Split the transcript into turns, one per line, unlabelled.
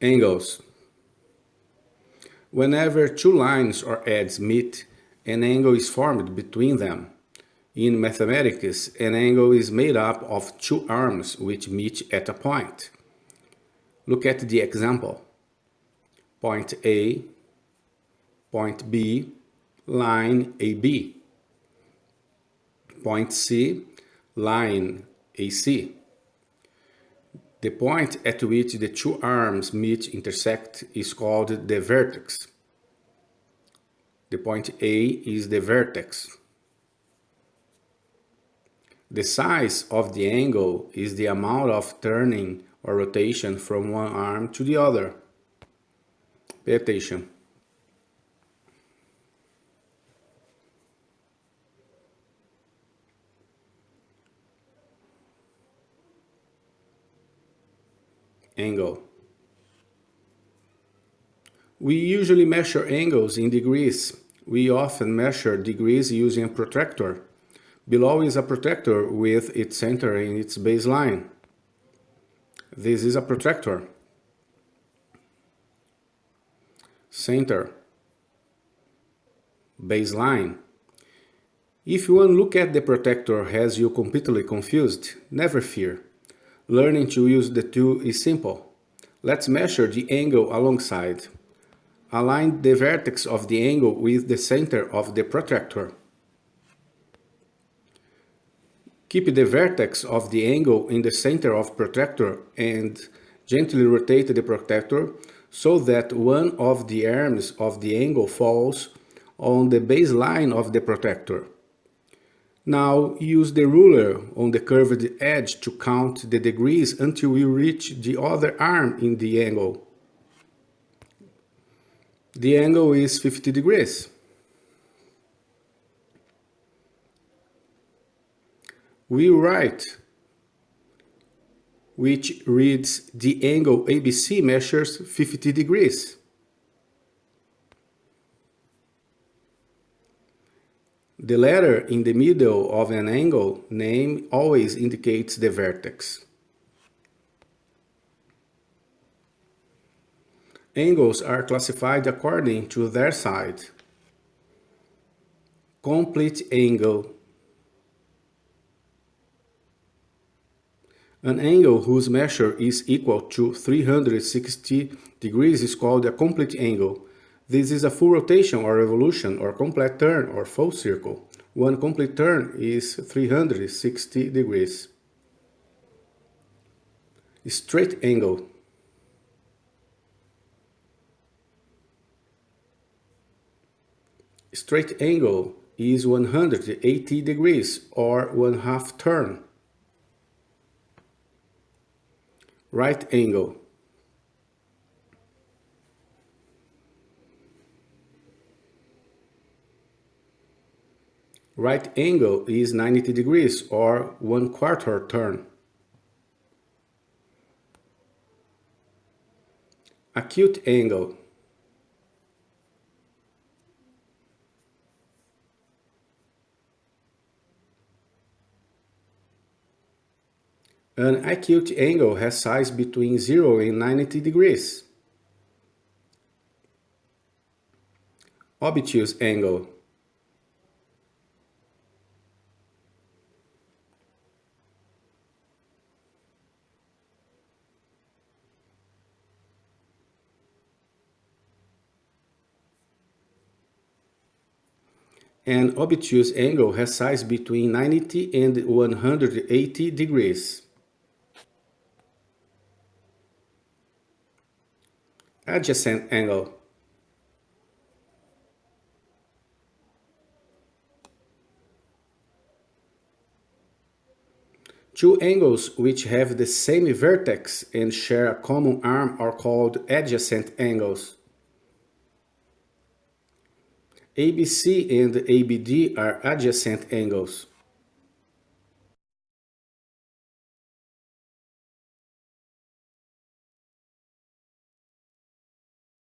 Angles. Whenever two lines or edges meet, an angle is formed between them. In mathematics, an angle is made up of two arms which meet at a point. Look at the example. Point A, point B, line AB. Point C, line AC. The point at which the two arms intersect is called the vertex. The point A is the vertex. The size of the angle is the amount of turning or rotation from one arm to the other. Pay attention. Angle. We usually measure angles in degrees. We often measure degrees using a protractor. Below is a protractor with its center in its baseline. This is a protractor. Center. Baseline. If one look at the protractor has you completely confused, never fear. Learning to use the tool is simple. Let's measure the angle alongside. Align the vertex of the angle with the center of the protractor. Keep the vertex of the angle in the center of protractor and gently rotate the protractor so that one of the arms of the angle falls on the baseline of the protractor. Now use the ruler on the curved edge to count the degrees until you reach the other arm in the angle. The angle is 50 degrees. We write, which reads the angle ABC measures 50 degrees. The letter in the middle of an angle name always indicates the vertex. Angles are classified according to their side. Complete angle. An angle whose measure is equal to 360 degrees is called a complete angle. This is a full rotation or revolution or complete turn or full circle. One complete turn is 360 degrees. Straight angle. Straight angle is 180 degrees or 1/2 turn. Right angle. Right angle is 90 degrees or 1/4 turn. Acute angle. An acute angle has size between 0 and 90 degrees. Obtuse angle. An obtuse angle has size between 90 and 180 degrees. Adjacent angle. Two angles which have the same vertex and share a common arm are called adjacent angles. ABC and ABD are adjacent angles.